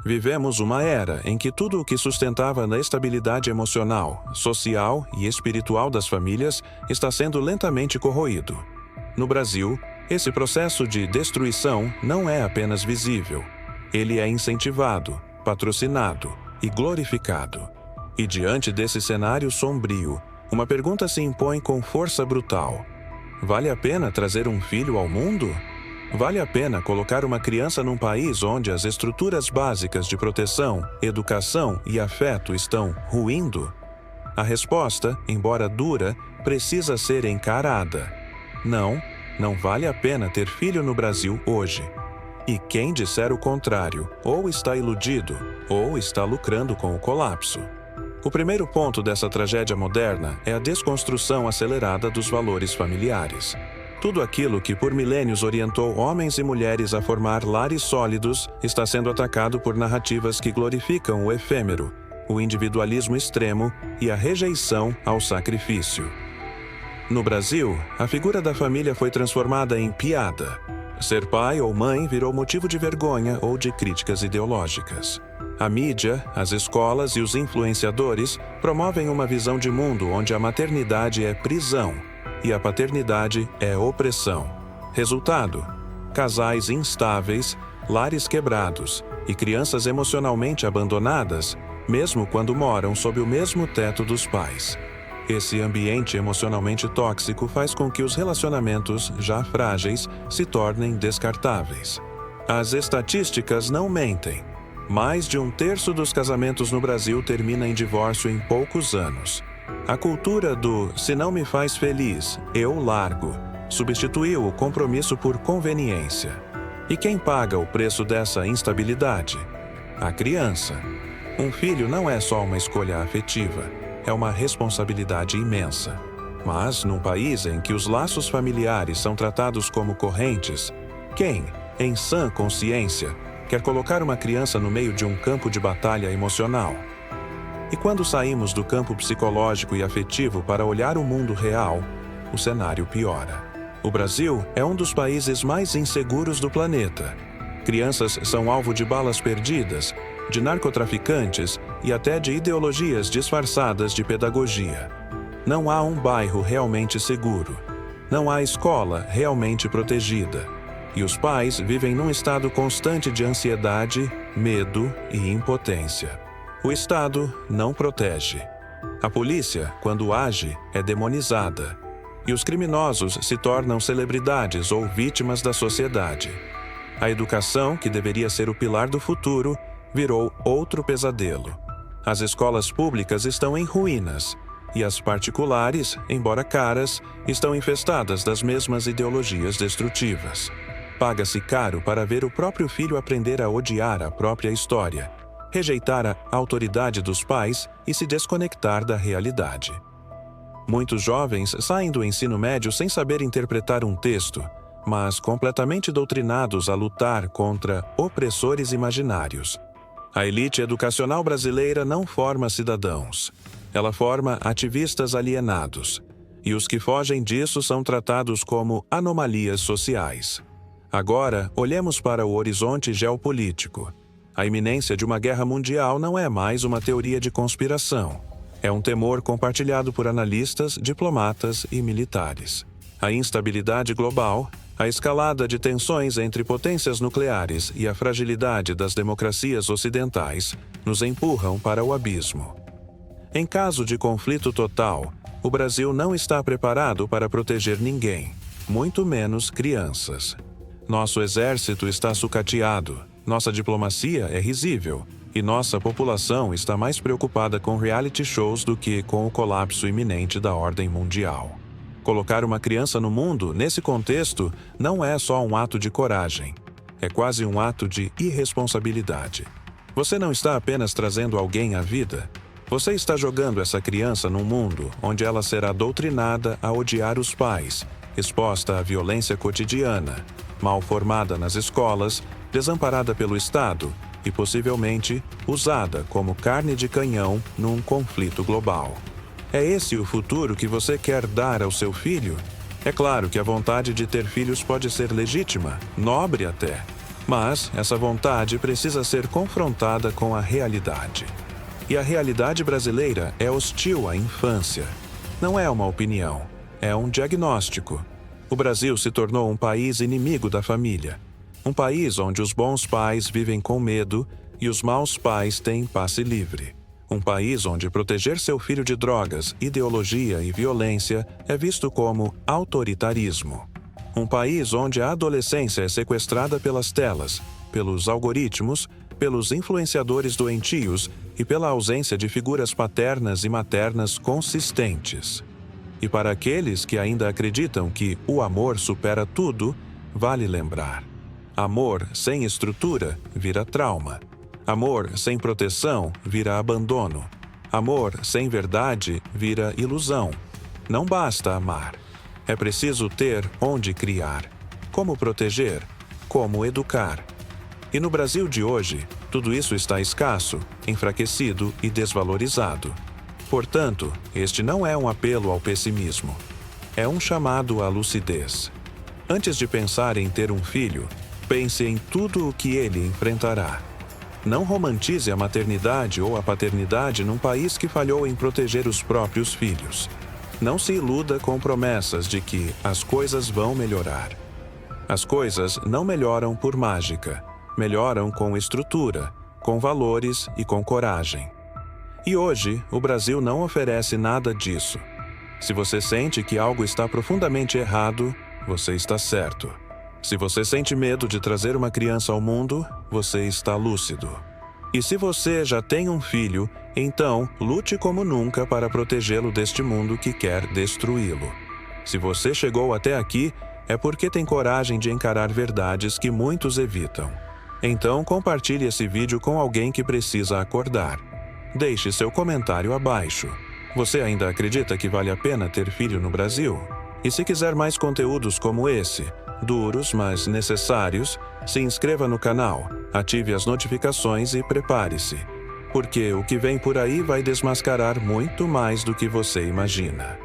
Vivemos uma era em que tudo o que sustentava a estabilidade emocional, social e espiritual das famílias está sendo lentamente corroído. No Brasil, esse processo de destruição não é apenas visível. Ele é incentivado, patrocinado e glorificado. E diante desse cenário sombrio, uma pergunta se impõe com força brutal: vale a pena trazer um filho ao mundo? Vale a pena colocar uma criança num país onde as estruturas básicas de proteção, educação e afeto estão ruindo? A resposta, embora dura, precisa ser encarada. Não vale a pena ter filho no Brasil hoje. E quem disser o contrário, ou está iludido, ou está lucrando com o colapso. O primeiro ponto dessa tragédia moderna é a desconstrução acelerada dos valores familiares. Tudo aquilo que por milênios orientou homens e mulheres a formar lares sólidos está sendo atacado por narrativas que glorificam o efêmero, o individualismo extremo e a rejeição ao sacrifício. No Brasil, a figura da família foi transformada em piada. Ser pai ou mãe virou motivo de vergonha ou de críticas ideológicas. A mídia, as escolas e os influenciadores promovem uma visão de mundo onde a maternidade é prisão e a paternidade é opressão. Resultado: casais instáveis, lares quebrados e crianças emocionalmente abandonadas, mesmo quando moram sob o mesmo teto dos pais. Esse ambiente emocionalmente tóxico faz com que os relacionamentos, já frágeis, se tornem descartáveis. As estatísticas não mentem. Mais de 1/3 dos casamentos no Brasil termina em divórcio em poucos anos. A cultura do "se não me faz feliz, eu largo" substituiu o compromisso por conveniência. E quem paga o preço dessa instabilidade? A criança. Um filho não é só uma escolha afetiva, é uma responsabilidade imensa. Mas, num país em que os laços familiares são tratados como correntes, quem, em sã consciência, quer colocar uma criança no meio de um campo de batalha emocional? E quando saímos do campo psicológico e afetivo para olhar o mundo real, o cenário piora. O Brasil é um dos países mais inseguros do planeta. Crianças são alvo de balas perdidas, de narcotraficantes e até de ideologias disfarçadas de pedagogia. Não há um bairro realmente seguro. Não há escola realmente protegida. E os pais vivem num estado constante de ansiedade, medo e impotência. O Estado não protege. A polícia, quando age, é demonizada. E os criminosos se tornam celebridades ou vítimas da sociedade. A educação, que deveria ser o pilar do futuro, virou outro pesadelo. As escolas públicas estão em ruínas, e as particulares, embora caras, estão infestadas das mesmas ideologias destrutivas. Paga-se caro para ver o próprio filho aprender a odiar a própria história, rejeitar a autoridade dos pais e se desconectar da realidade. Muitos jovens saem do ensino médio sem saber interpretar um texto, mas completamente doutrinados a lutar contra opressores imaginários. A elite educacional brasileira não forma cidadãos. Ela forma ativistas alienados. E os que fogem disso são tratados como anomalias sociais. Agora, olhemos para o horizonte geopolítico. A iminência de uma guerra mundial não é mais uma teoria de conspiração. É um temor compartilhado por analistas, diplomatas e militares. A instabilidade global, a escalada de tensões entre potências nucleares e a fragilidade das democracias ocidentais nos empurram para o abismo. Em caso de conflito total, o Brasil não está preparado para proteger ninguém, muito menos crianças. Nosso exército está sucateado, nossa diplomacia é risível e nossa população está mais preocupada com reality shows do que com o colapso iminente da ordem mundial. Colocar uma criança no mundo, nesse contexto, não é só um ato de coragem. É quase um ato de irresponsabilidade. Você não está apenas trazendo alguém à vida. Você está jogando essa criança num mundo onde ela será doutrinada a odiar os pais, exposta à violência cotidiana, mal formada nas escolas, desamparada pelo Estado e, possivelmente, usada como carne de canhão num conflito global. É esse o futuro que você quer dar ao seu filho? É claro que a vontade de ter filhos pode ser legítima, nobre até. Mas essa vontade precisa ser confrontada com a realidade. E a realidade brasileira é hostil à infância. Não é uma opinião, é um diagnóstico. O Brasil se tornou um país inimigo da família. Um país onde os bons pais vivem com medo e os maus pais têm passe livre. Um país onde proteger seu filho de drogas, ideologia e violência é visto como autoritarismo. Um país onde a adolescência é sequestrada pelas telas, pelos algoritmos, pelos influenciadores doentios e pela ausência de figuras paternas e maternas consistentes. E para aqueles que ainda acreditam que o amor supera tudo, vale lembrar: amor sem estrutura vira trauma. Amor sem proteção vira abandono. Amor sem verdade vira ilusão. Não basta amar. É preciso ter onde criar, como proteger, como educar. E no Brasil de hoje, tudo isso está escasso, enfraquecido e desvalorizado. Portanto, este não é um apelo ao pessimismo. É um chamado à lucidez. Antes de pensar em ter um filho, pense em tudo o que ele enfrentará. Não romantize a maternidade ou a paternidade num país que falhou em proteger os próprios filhos. Não se iluda com promessas de que as coisas vão melhorar. As coisas não melhoram por mágica. Melhoram com estrutura, com valores e com coragem. E hoje, o Brasil não oferece nada disso. Se você sente que algo está profundamente errado, você está certo. Se você sente medo de trazer uma criança ao mundo, você está lúcido. E se você já tem um filho, então lute como nunca para protegê-lo deste mundo que quer destruí-lo. Se você chegou até aqui, é porque tem coragem de encarar verdades que muitos evitam. Então compartilhe esse vídeo com alguém que precisa acordar. Deixe seu comentário abaixo. Você ainda acredita que vale a pena ter filho no Brasil? E se quiser mais conteúdos como esse, duros, mas necessários, se inscreva no canal, ative as notificações e prepare-se, porque o que vem por aí vai desmascarar muito mais do que você imagina.